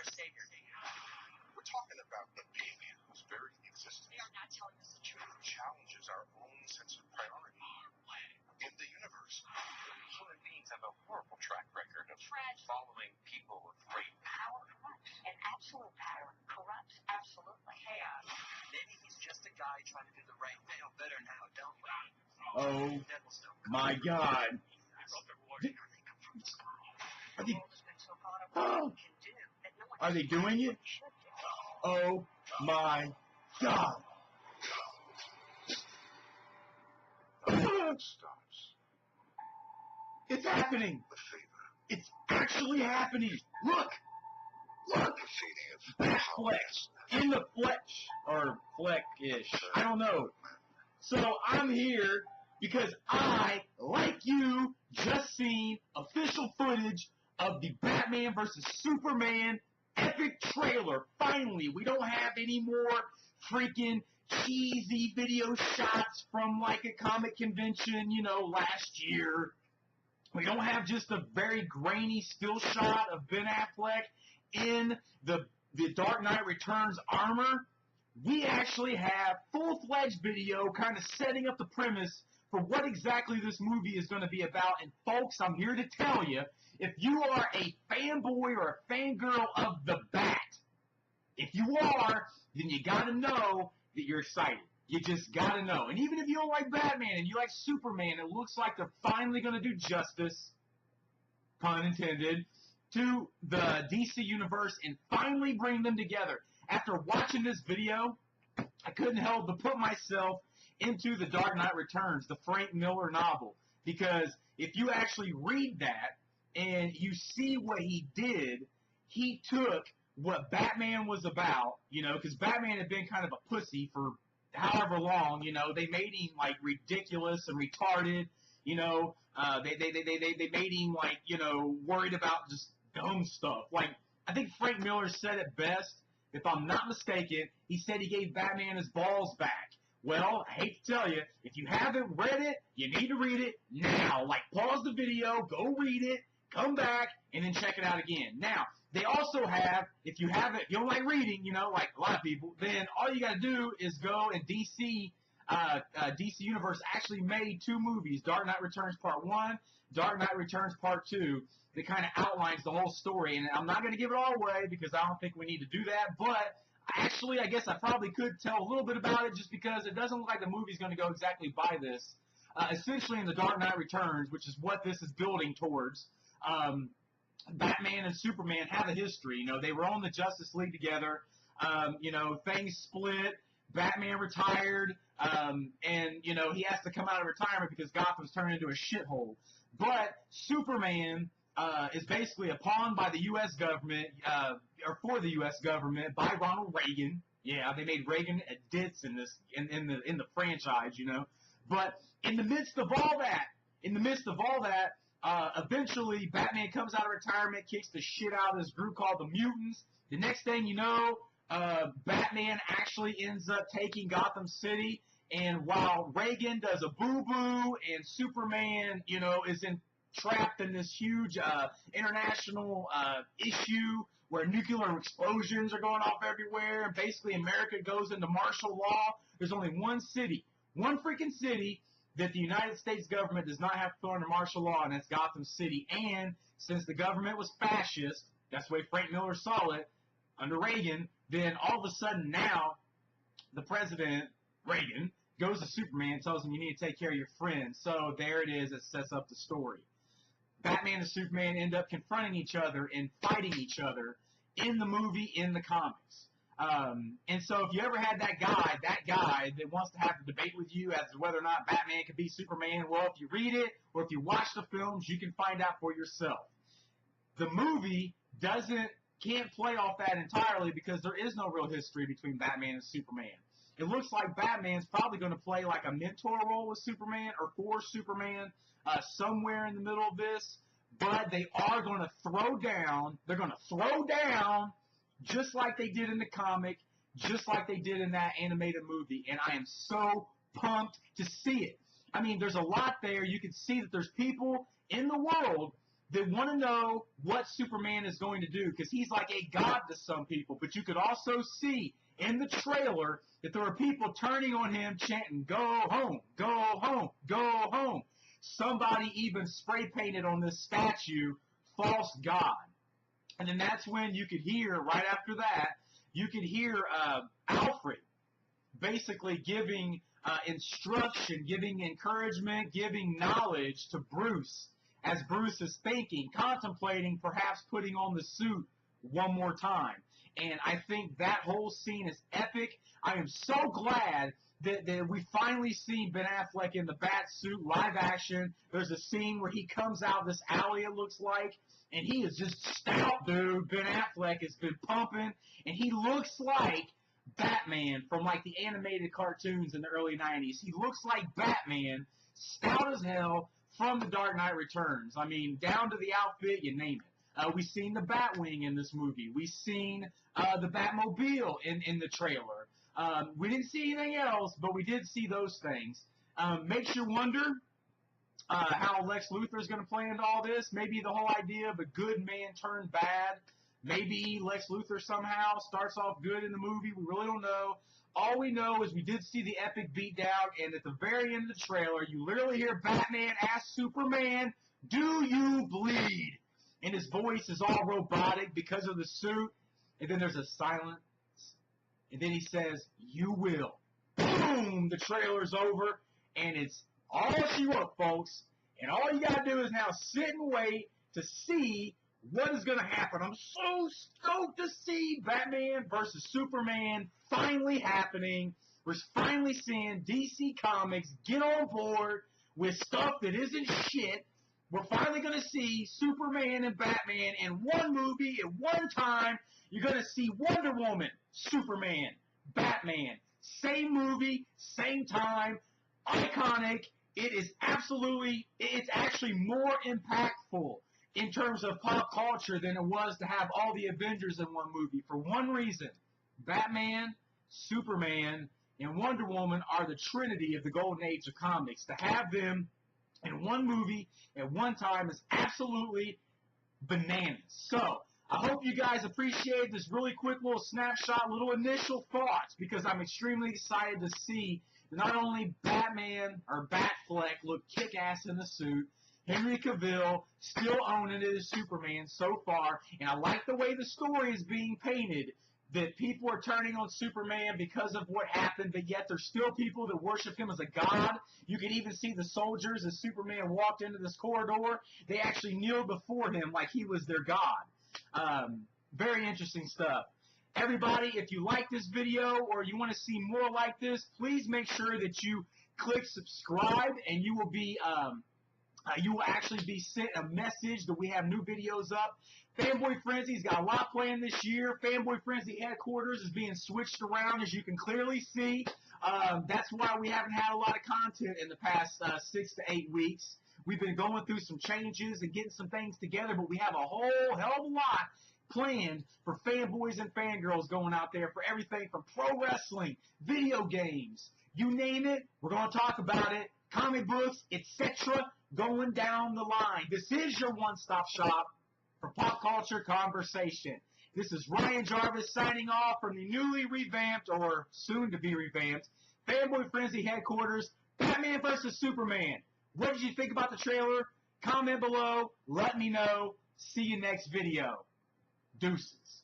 our savior. We're talking about the alien whose very existence They are not telling us the truth. challenges our own sense of priority in the universe. Human beings have a horrible track record of following people with great Power corrupts, and absolute power corrupts absolutely. chaos. Maybe he's just a guy trying to do the right thing. Better now, don't we? Oh Devil's no my God. Are they, The world has been so caught up with Oh. what we can do that no one are they doing it? should do. Oh my God. The stops. It's happening. The favor. It's actually happening. Look. Look. The fading of Batfleck in the flesh or fleck-ish. I don't know. So I'm here because I, like you, just seen official footage of the Batman vs. Superman epic trailer. Finally, we don't have any more freaking cheesy video shots from like a comic convention, you know, last year. We don't have just a very grainy still shot of Ben Affleck in the Dark Knight Returns armor. We actually have full-fledged video kind of setting up the premise for what exactly this movie is going to be about. And folks, I'm here to tell you, if you are a fanboy or a fangirl of the Bat, if you are, then you got to know that you're excited. You just got to know. And even if you don't like Batman and you like Superman, it looks like they're finally going to do justice, pun intended, to the DC Universe and finally bring them together. After watching this video, I couldn't help but put myself into The Dark Knight Returns, the Frank Miller novel. Because if you actually read that and you see what he did, he took what Batman was about, you know, because Batman had been kind of a pussy for however long, you know. They made him like ridiculous and retarded, you know. They made him like, you know, worried about just dumb stuff. Like, I think Frank Miller said it best. If I'm not mistaken, he said he gave Batman his balls back. Well, I hate to tell you, if you haven't read it, you need to read it now. Like, pause the video, go read it, come back, and then check it out again. Now, they also have, if you don't like reading, you know, like a lot of people, then all you got to do is go and DC Universe actually made 2 movies, Dark Knight Returns Part 1, Dark Knight Returns Part 2, that kind of outlines the whole story. And I'm not going to give it all away because I don't think we need to do that, but actually, I guess I probably could tell a little bit about it just because it doesn't look like the movie's going to go exactly by this. Essentially, in The Dark Knight Returns, which is what this is building towards, Batman and Superman have a history. You know, they were on the Justice League together. You know, things split. Batman retired, and, you know, he has to come out of retirement because Gotham's turned into a shithole. But Superman is basically a pawn by the U.S. government, or for the U.S. government, by Ronald Reagan. Yeah, they made Reagan a ditz in this, in the franchise, you know. But in the midst of all that, eventually Batman comes out of retirement, kicks the shit out of this group called the Mutants. The next thing you know, Batman actually ends up taking Gotham City, and while Reagan does a boo-boo and Superman, you know, is trapped in this huge international issue where nuclear explosions are going off everywhere, and basically America goes into martial law, there's only one freaking city that the United States government does not have to put under martial law, and that's Gotham City. And since the government was fascist, that's the way Frank Miller saw it, under Reagan, then all of a sudden now, the president, Reagan, goes to Superman and tells him you need to take care of your friends. So there it is, it sets up the story. Batman and Superman end up confronting each other and fighting each other in the movie, in the comics. And so if you ever had that guy that wants to have a debate with you as to whether or not Batman could be Superman, well, if you read it or if you watch the films, you can find out for yourself. The movie can't play off that entirely because there is no real history between Batman and Superman. It looks like Batman's probably going to play like a mentor role with Superman or for Superman somewhere in the middle of this, but they are going to throw down. They're going to throw down just like they did in the comic, just like they did in that animated movie, and I am so pumped to see it. I mean, there's a lot there. You can see that there's people in the world that want to know what Superman is going to do, because he's like a god to some people. But you could also see in the trailer that there are people turning on him chanting, "Go home, go home, go home." Somebody even spray painted on this statue, "False God." And then that's when you could hear, right after that, you could hear Alfred basically giving instruction, giving encouragement, giving knowledge to Bruce, as Bruce is thinking, contemplating perhaps putting on the suit one more time. And I think that whole scene is epic. I am so glad that we finally see Ben Affleck in the bat suit, live action. There's a scene where he comes out this alley, it looks like, and he is just stout, dude. Ben Affleck has been pumping, and he looks like Batman from like the animated cartoons in the early 90s. He looks like Batman, stout as hell, from The Dark Knight Returns. I mean, down to the outfit, you name it. We've seen the Batwing in this movie. We've seen the Batmobile in the trailer. We didn't see anything else, but we did see those things. Makes you wonder how Lex Luthor is going to play into all this. Maybe the whole idea of a good man turned bad. Maybe Lex Luthor somehow starts off good in the movie. We really don't know. All we know is we did see the epic beatdown, and at the very end of the trailer, you literally hear Batman ask Superman, "Do you bleed?" And his voice is all robotic because of the suit. And then there's a silence. And then he says, "You will." Boom! The trailer's over, and it's all she wrote, folks. And all you gotta do is now sit and wait to see what is going to happen. I'm so stoked to see Batman versus Superman finally happening. We're finally seeing DC Comics get on board with stuff that isn't shit. We're finally going to see Superman and Batman in one movie at one time. You're going to see Wonder Woman, Superman, Batman. Same movie, same time. Iconic. It's actually more impactful in terms of pop culture than it was to have all the Avengers in one movie. For one reason, Batman, Superman, and Wonder Woman are the trinity of the golden age of comics. To have them in one movie at one time is absolutely bananas. So, I hope you guys appreciate this really quick little snapshot, little initial thoughts, because I'm extremely excited to see not only Batman or Batfleck look kick-ass in the suit, Henry Cavill still owning it as Superman so far, and I like the way the story is being painted, that people are turning on Superman because of what happened, but yet there's still people that worship him as a god. You can even see the soldiers as Superman walked into this corridor. They actually kneeled before him like he was their god. Very interesting stuff. Everybody, if you like this video or you want to see more like this, please make sure that you click subscribe, and you will actually be sent a message that we have new videos up. Fanboy Frenzy's got a lot planned this year. Fanboy Frenzy headquarters is being switched around, as you can clearly see. That's why we haven't had a lot of content in the past 6 to 8 weeks. We've been going through some changes and getting some things together, but we have a whole hell of a lot planned for fanboys and fangirls going out there for everything from pro wrestling, video games, you name it, we're going to talk about it, comic books, etc., going down the line. This is your one-stop shop for pop culture conversation. This is Ryan Jarvis signing off from the newly revamped, or soon-to-be revamped, Fanboy Frenzy headquarters, Batman vs. Superman. What did you think about the trailer? Comment below. Let me know. See you next video. Deuces.